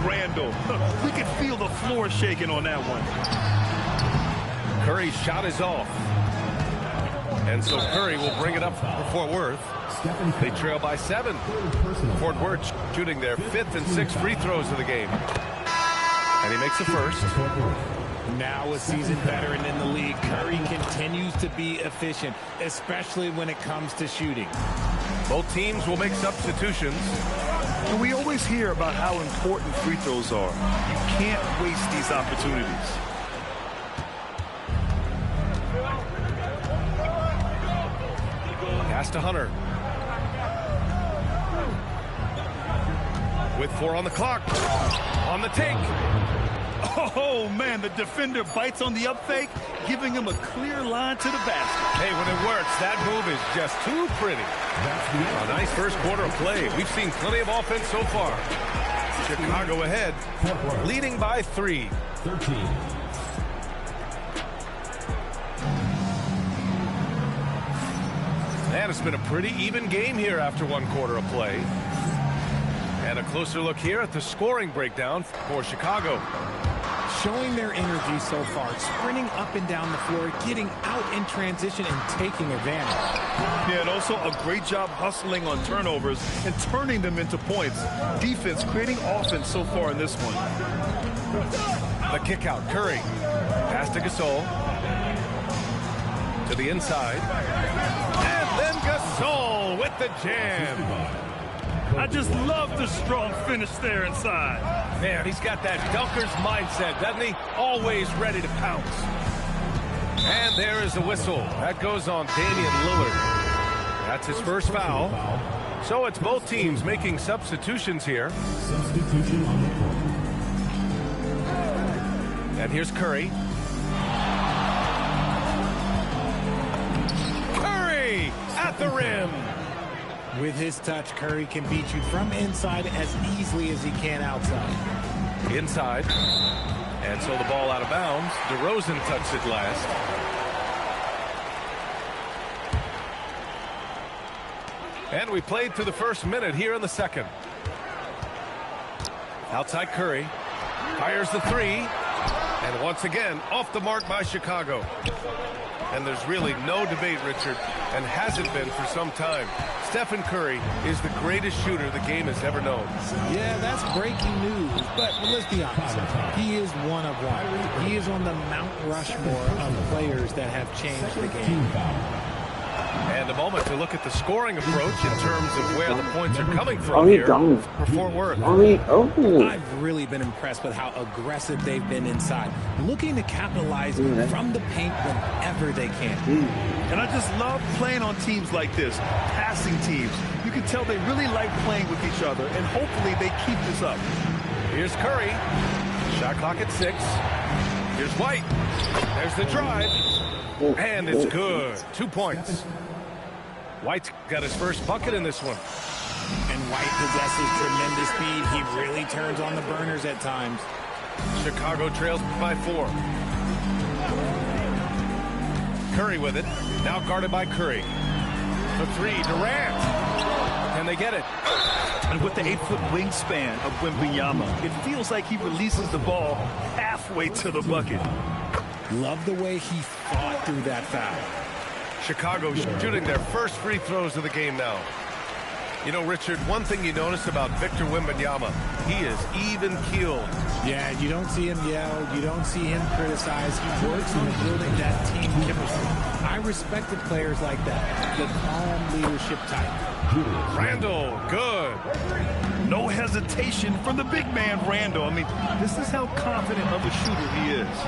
Randall. We could feel the floor shaking on that one. Curry's shot is off. And so Curry will bring it up for Fort Worth. They trail by 7. Fort Worth shooting their 5th and 6th free throws of the game. And he makes the first. Now a seasoned veteran in the league, Curry continues to be efficient, especially when it comes to shooting. Both teams will make substitutions. And we always hear about how important free throws are. You can't waste these opportunities. Pass to Hunter. With 4 on the clock. On the take. Oh, man, the defender bites on the up fake, giving him a clear line to the basket. Hey, when it works, that move is just too pretty. A nice first quarter of play. We've seen plenty of offense so far. Chicago ahead, leading by 3. 13. And it's been a pretty even game here after 1 quarter of play. And a closer look here at the scoring breakdown for Chicago. Showing their energy so far, sprinting up and down the floor, getting out in transition and taking advantage. Yeah, and also a great job hustling on turnovers and turning them into points. Defense creating offense so far in this one. The kick out, Curry. Pass to Gasol. To the inside. And then Gasol with the jam. I just love the strong finish there inside. Man, he's got that dunker's mindset, doesn't he? Always ready to pounce. And there is the whistle. That goes on Damian Lillard. That's his first foul. So it's both teams making substitutions here. Substitution on the court. And here's Curry. Curry at the rim. With his touch, Curry can beat you from inside as easily as he can outside. Inside. And so the ball out of bounds. DeRozan touched it last. And we played through the first minute here in the second. Outside Curry. Fires the 3. And once again, off the mark by Chicago. And there's really no debate, Richard, and hasn't been for some time. Stephen Curry is the greatest shooter the game has ever known. Yeah, that's breaking news, but let's be honest. He is one of one. He is on the Mount Rushmore of players that have changed the game. And a moment to look at the scoring approach in terms of where the points are coming from here for Fort Worth. I've really been impressed with how aggressive they've been inside, looking to capitalize from the paint whenever they can. And I just love playing on teams like this, passing teams. You can tell they really like playing with each other, and hopefully they keep this up. Here's Curry. Shot clock at 6. Here's White. There's the drive. And it's good. 2 points. White's got his first bucket in this one. And White possesses tremendous speed. He really turns on the burners at times. Chicago trails by 4. Curry with it. Now guarded by Curry. The 3, Durant. Can they get it? And with the 8-foot wingspan of Wembanyama, it feels like he releases the ball halfway to the bucket. Love the way he fought through that foul. Chicago shooting their first free throws of the game now. You know, Richard, one thing you notice about Victor Wembanyama, he is even-keeled. Yeah, you don't see him yell. You don't see him criticize. He works on building that team chemistry. I respected players like that, the calm leadership type. Randall, good. No hesitation from the big man, Randall. I mean, this is how confident of a shooter he is.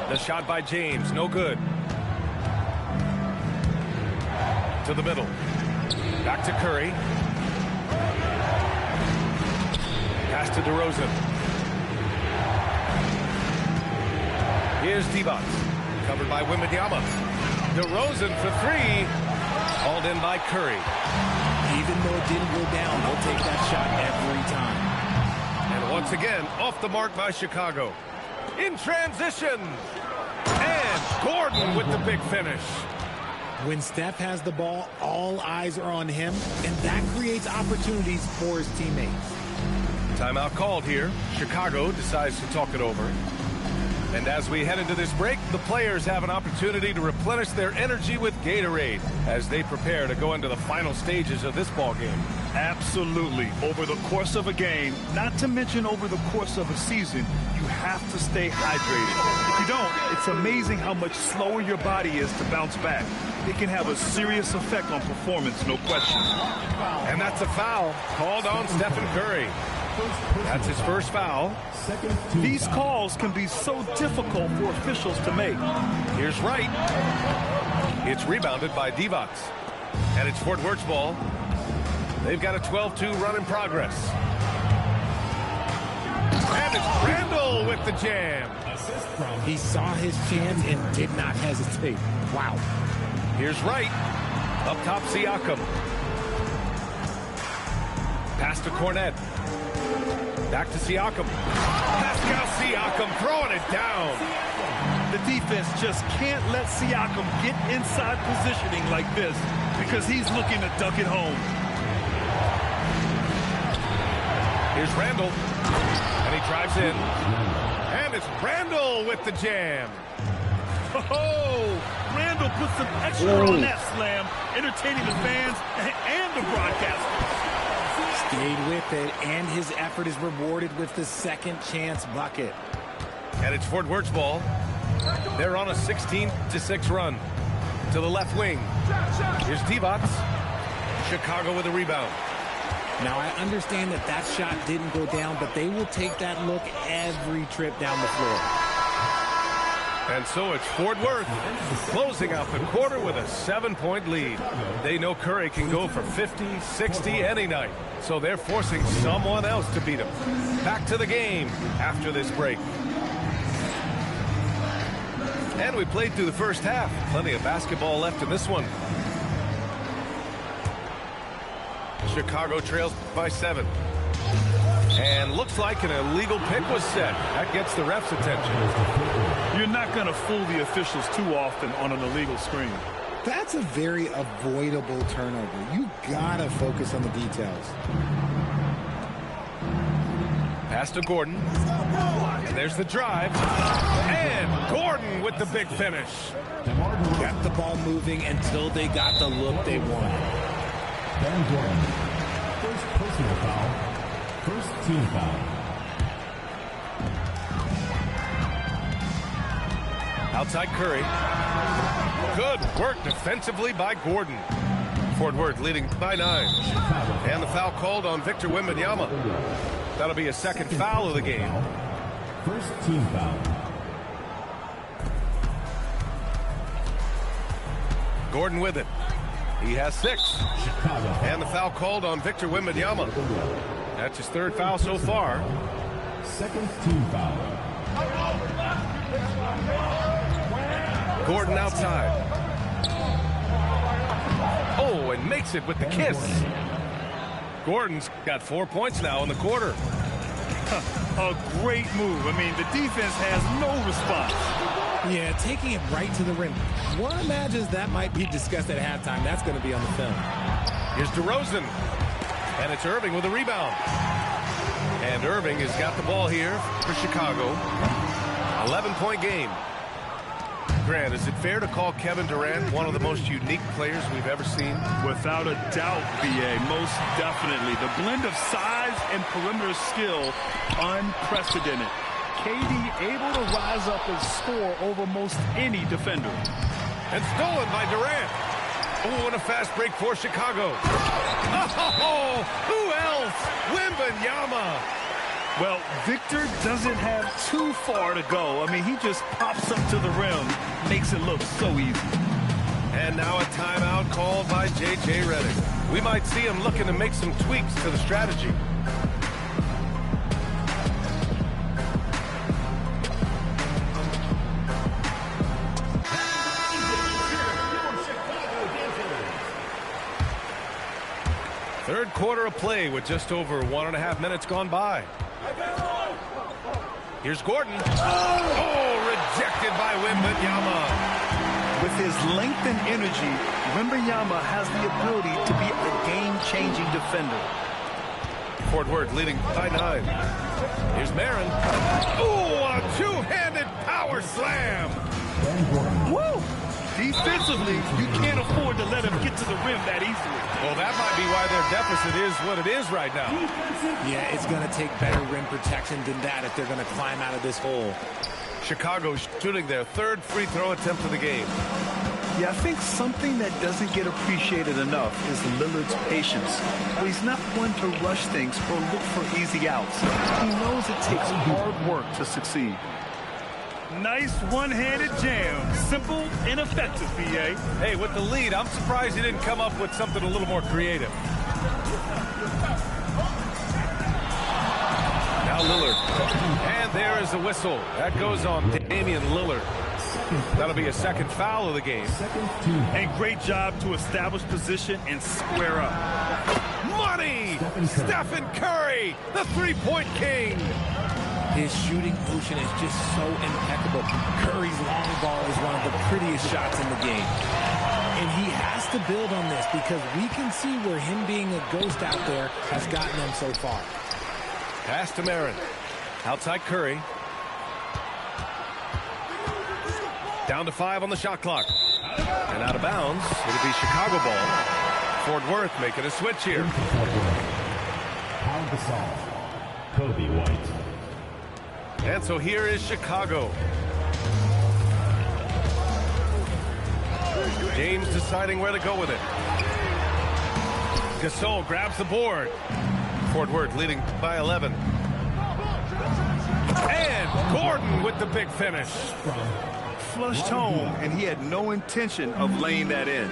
The shot by James, no good. To the middle. Back to Curry. Pass to DeRozan. Here's Divac. Covered by Wembanyama. DeRozan for 3. Called in by Curry. Even though it didn't go down, they'll take that shot every time. And once again, off the mark by Chicago. In transition. And Gordon with the big finish. When Steph has the ball, all eyes are on him, and that creates opportunities for his teammates. Timeout called here. Chicago decides to talk it over. And as we head into this break, the players have an opportunity to replenish their energy with Gatorade as they prepare to go into the final stages of this ball game. Absolutely. Over the course of a game, not to mention over the course of a season, you have to stay hydrated. If you don't, it's amazing how much slower your body is to bounce back. It can have a serious effect on performance, no question. And that's a foul called on Stephen Curry. That's his first foul. These calls can be so difficult for officials to make. Here's Wright. It's rebounded by Divac. And it's Fort Worth's ball. They've got a 12-2 run in progress. And it's Randall with the jam. He saw his chance and did not hesitate. Wow. Here's Wright. Up top, Siakam. Pass to Cornet. Back to Siakam. Pascal Siakam throwing it down. The defense just can't let Siakam get inside positioning like this because he's looking to dunk it home. Here's Randall. And he drives in. And it's Randall with the jam. Oh, Randall put some extra on that slam, entertaining the fans and the broadcasters. Stayed with it, and his effort is rewarded with the second chance bucket. And it's Fort Worth's ball. They're on a 16-6 run to the left wing. Here's Divac. Chicago with a rebound. Now, I understand that that shot didn't go down, but they will take that look every trip down the floor. And so it's Fort Worth closing out the quarter with a 7-point lead. They know Curry can go for 50, 60 any night. So they're forcing someone else to beat him. Back to the game after this break. And we played through the first half. Plenty of basketball left in this one. Chicago trails by 7. And looks like an illegal pick was set. That gets the ref's attention. You're not going to fool the officials too often on an illegal screen. That's a very avoidable turnover. You gotta focus on the details. Pass to Gordon. And there's the drive. And Gordon with the big finish. Kept the ball moving until they got the look they wanted. Ben Gordon, first personal foul, first team foul. Outside Curry. Good work defensively by Gordon. Fort Worth leading by 9. And the foul called on Victor Wembanyama. That'll be a second foul of the game. First team foul. Gordon with it. He has 6. Chicago. And the foul called on Victor Wembanyama. That's his third foul so far. Second team foul. Gordon outside. Oh, and makes it with the kiss. Gordon's got 4 points now in the quarter. A great move. I mean, the defense has no response. Yeah, taking it right to the rim. One imagines that might be discussed at halftime. That's going to be on the film. Here's DeRozan. And it's Irving with a rebound. And Irving has got the ball here for Chicago. 11-point game. Grant, is it fair to call Kevin Durant one of the most unique players we've ever seen? Without a doubt, B.A., most definitely. The blend of size and perimeter skill, unprecedented. KD able to rise up and score over most any defender. And stolen by Durant. Oh, and a fast break for Chicago. Oh, who else? Wembanyama. Well, Victor doesn't have too far to go. I mean, he just pops up to the rim, makes it look so easy. And now a timeout called by J.J. Redick. We might see him looking to make some tweaks to the strategy. Third quarter of play with just over 1.5 minutes gone by. Here's Gordon. Oh, rejected by Wembanyama. With his length and energy, Wembanyama has the ability to be a game-changing defender. Fort Worth leading by 9. Here's Marin. Ooh, a two-handed power slam. Woo! Defensively, you can't afford to let him get to the rim that easily. Well, that might be why their deficit is what it is right now. Yeah, it's going to take better rim protection than that if they're going to climb out of this hole. Chicago shooting their third free throw attempt of the game. Yeah, I think something that doesn't get appreciated enough is Lillard's patience. He's not one to rush things or look for easy outs. He knows it takes hard work to succeed. Nice one-handed jam. Simple and effective, B.A. Hey, with the lead, I'm surprised he didn't come up with something a little more creative. Now Lillard. And there is a whistle. That goes on Damian Lillard. That'll be a second foul of the game. And great job to establish position and square up. Money! Stephen Curry, the three-point king. His shooting motion is just so impeccable. Curry's long ball is one of the prettiest shots in the game. And he has to build on this because we can see where him being a ghost out there has gotten them so far. Pass to Marin. Outside Curry. Down to 5 on the shot clock. And out of bounds. It'll be Chicago ball. Fort Worth making a switch here. Pound the salt. Kobe White. And so here is Chicago. James deciding where to go with it. Gasol grabs the board. Fort Worth leading by 11. And Gordon with the big finish. Flushed home, and he had no intention of laying that in.